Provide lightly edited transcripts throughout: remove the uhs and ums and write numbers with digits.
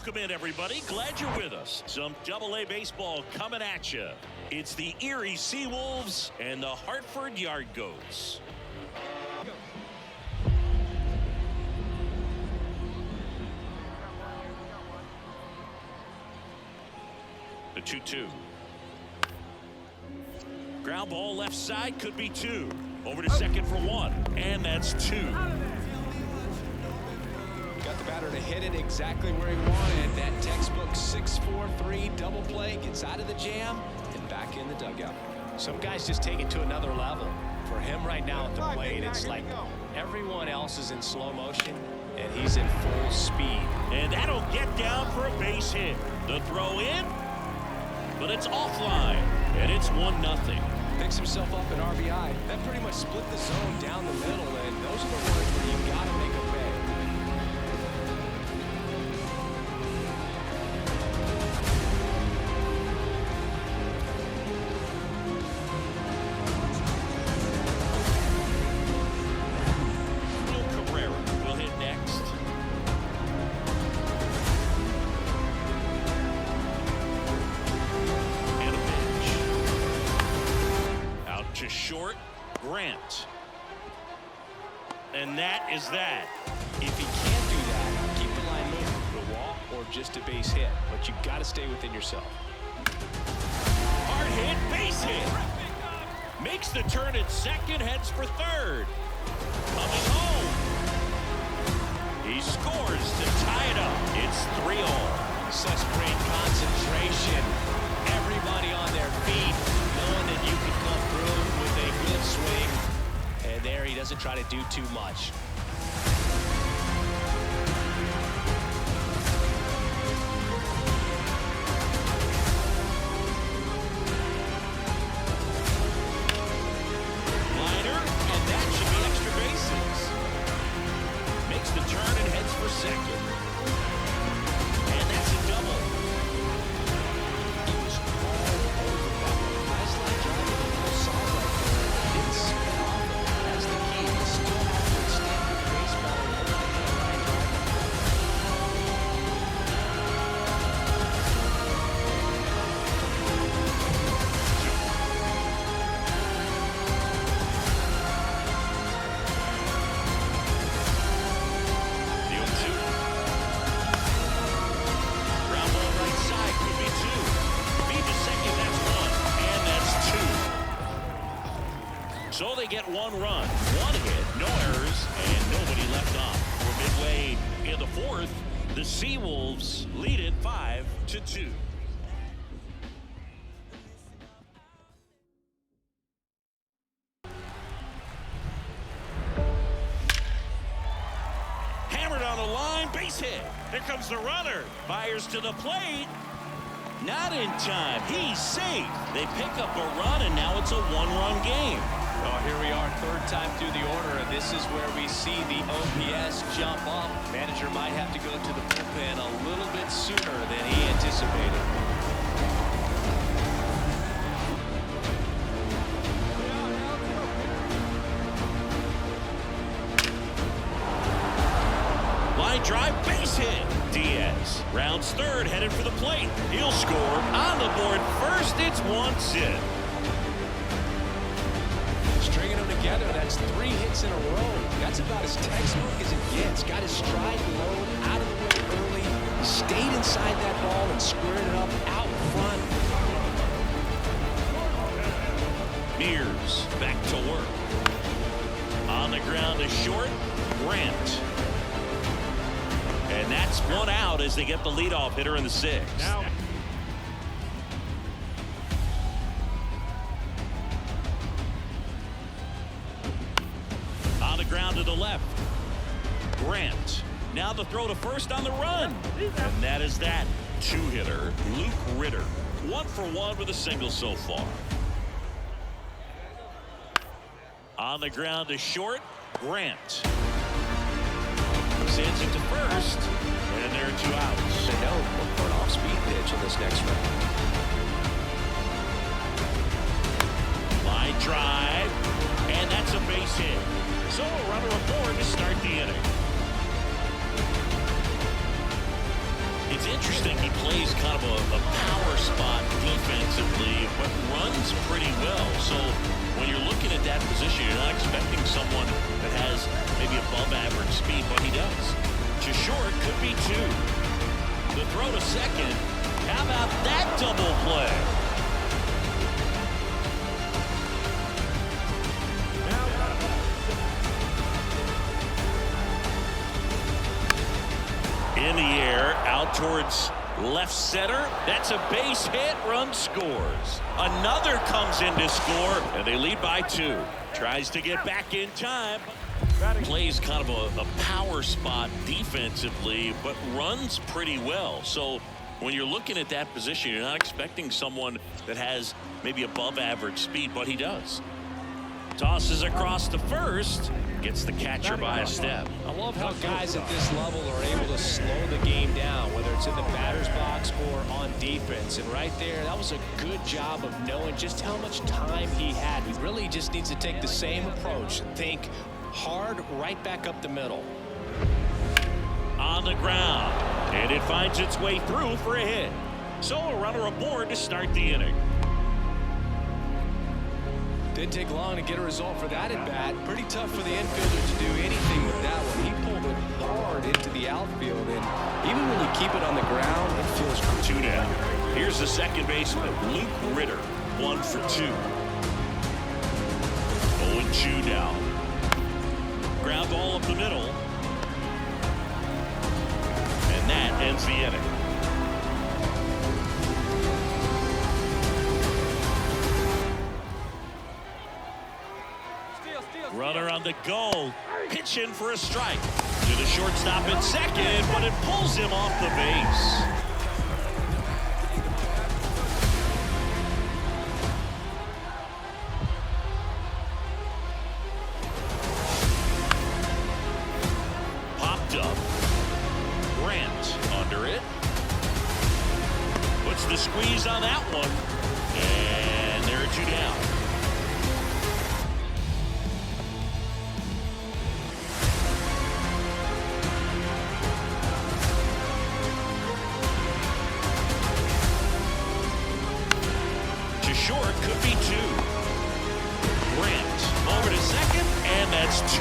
Welcome in, everybody. Glad you're with us. Some Double-A baseball coming at you. It's the Erie Seawolves and the Hartford Yard Goats. The 2-2. Ground ball left side, could be two. Over to second for one, and that's two. Got the batter to hit it exactly where he wanted. That textbook 6-4-3 double play, gets out of the jam and back in the dugout. Some guys just take it to another level. For him right now at the plate, it's like everyone else is in slow motion and he's in full speed. And that'll get down for a base hit. The throw in, but it's offline, and it's 1-0. Picks himself up an RBI. That pretty much split the zone down the middle, and those are the ones where you got to make a pay. Will hit next. And a pitch. Out to short, Grant. And that is that. If he can't do that, keep the line moving to a walk or just a base hit. But you've got to stay within yourself. Hard hit, base hit. Makes the turn at second, heads for third. Coming home. He scores to tie it up. It's 3-all. Such great concentration. Everybody on their feet, knowing that you can come through with a good swing. And there he doesn't try to do too much. Liner, and that should be extra bases. Makes the turn and heads for second. And that's a double. He was all over that one. Nice line drive with a full saw right there. Didn't spin off of it. That's the key. You still have to extend your baseball and hold that line drive. The 0-2. Ground ball right side, could be two. Feed to second, that's one. And that's two. So they get one run, one hit, no errors, and nobody left off. We're midway in the fourth. The Seawolves lead it 5-2. Hammered on the line, base hit. Here comes the runner. Fires to the plate. Not in time. He's safe. They pick up a run, and now it's a one-run game. Well, here we are, third time through the order, and this is where we see the OPS jump up. Manager might have to go to the bullpen a little bit sooner than he anticipated. Line drive, base hit. Diaz rounds third, headed for the plate. He'll score. On the board first, it's one sit. Stringing them together, that's 3 hits in a row. That's about as textbook as it gets. Got his stride low, out of the way early, stayed inside that ball and squared it up out front. Mears back to work. On the ground is short, Grant. And that's one out as they get the leadoff hitter in the sixth. Now. On the ground to the left, Grant. Now the throw to first on the run. And that is that. Two-hitter, Luke Ritter. 1 for 1 with a single so far. On the ground to short, Grant. Sends it to first, and there are 2 outs. They know look for an off-speed pitch in this next round. Line drive, and that's a base hit. So a runner aboard to start the inning. It's interesting. expecting someone that has maybe above average speed, but he does. To short, could be two. The throw to second. How about that double play? In the air, out towards left center. That's a base hit. Run scores. Another comes in to score, and they lead by 2. Tries to get back in time. Plays kind of a power spot defensively, but runs pretty well. So when you're looking at that position, you're not expecting someone that has maybe above average speed, but he does. Tosses across to first. Gets the catcher by a step. I love how guys at this level are able to slow the game down, whether it's in the batter's box or on defense. And right there, that was a good job of knowing just how much time he had. He really just needs to take the same approach and think hard right back up the middle. On the ground, and it finds its way through for a hit. So a runner aboard to start the inning. Didn't take long to get a result for that at bat. Pretty tough for the infielder to do anything with that one. He pulled it hard into the outfield, and even when you keep it on the ground, it feels good. 2 down. Here's the second baseman, Luke Ritter, 1 for 2. 0-2 now. Ground ball up the middle, and that ends the inning. Runner on the go, pitching for a strike. To the shortstop at second, but it pulls him off the base. Popped up. Grant under it. Puts the squeeze on that one. And there are 2 down. Short, could be 2. Grant over to second, and that's 2.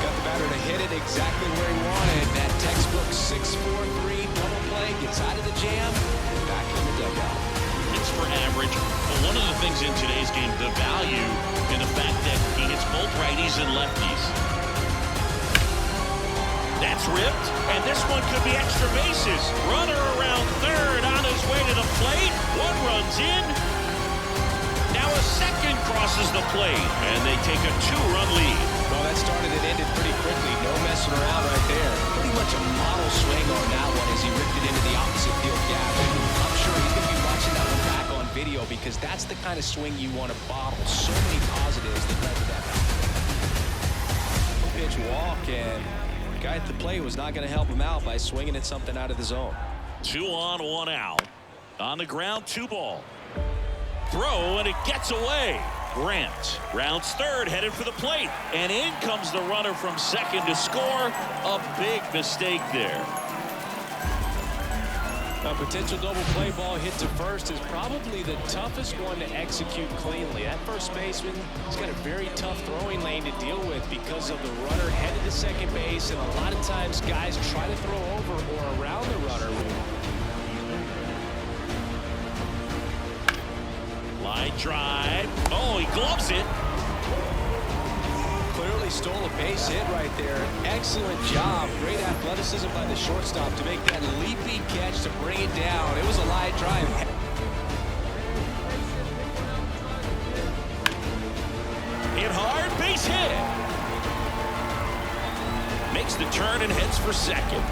Got the batter to hit it exactly where he wanted. That textbook 6-4-3 double play, gets out of the jam, and back in the dugout. It's for average, but one of the things in today's game, the value in the fact that he hits both righties and lefties. That's ripped, and this one could be extra bases. Runner around third on his way to the plate. 1 runs in. Now a second crosses the plate, and they take a 2-run lead. Well, that started and ended pretty quickly. No messing around right there. Pretty much a model swing on that one as he ripped it into the opposite field gap. And I'm sure he's going to be watching that one back on video because that's the kind of swing you want to bottle. So many positives that led to that. Pitch walk, and the guy at the plate was not going to help him out by swinging at something out of the zone. 2 on, 1 out. On the ground, 2 ball. Throw, and it gets away. Grant rounds third, headed for the plate. And in comes the runner from second to score. A big mistake there. A potential double play ball hit to first is probably the toughest one to execute cleanly. That first baseman has got a very tough throwing lane to deal with because of the runner headed to second base, and a lot of times guys try to throw over or around the runner. Line drive. Oh, he gloves it. Clearly stole a base hit right there. Excellent job. Great athleticism by the shortstop to make that leaping catch to bring it down. It was a line drive. Hit hard, base hit. Makes the turn and heads for second.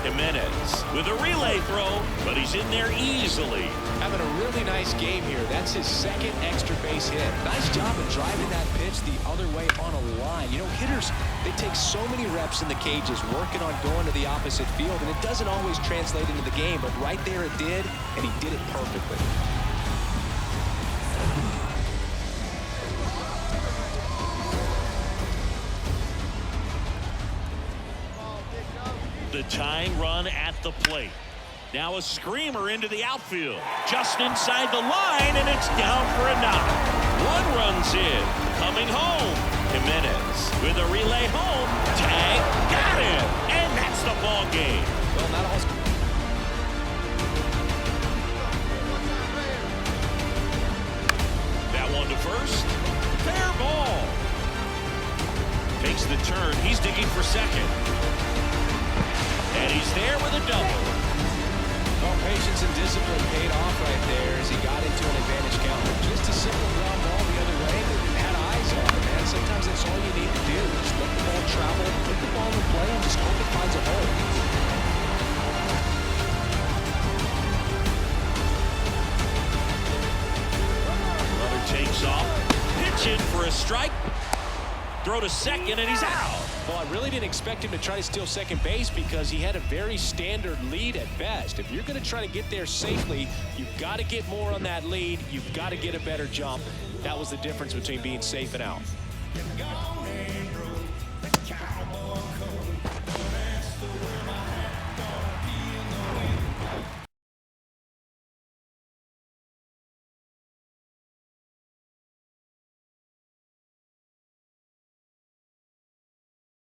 Jimenez with a relay throw, but he's in there easily. Having a really nice game here. That's his second extra base hit. Nice job of driving that pitch the other way on a line. You know, hitters, they take so many reps in the cages working on going to the opposite field, and it doesn't always translate into the game, but right there it did, and he did it perfectly. The tying run at the plate. Now a screamer into the outfield. Just inside the line, and it's down for a knock. 1 runs in. Coming home. Jimenez with a relay home. Tag. Got him. And that's the ball game. Well, not all. That one to first. Fair ball. Takes the turn. He's digging for second. And he's there with a double. Well, patience and discipline paid off right there as he got into an advantage count. Just a simple ground ball the other way, but had eyes on it, man. Sometimes that's all you need to do. Just let the ball travel, put the ball in play, and just hope it finds a hole. Brother takes off. Pitch in for a strike. Throw to second, and he's out. Well, I really didn't expect him to try to steal second base because he had a very standard lead at best. If you're going to try to get there safely, you've got to get more on that lead. You've got to get a better jump. That was the difference between being safe and out.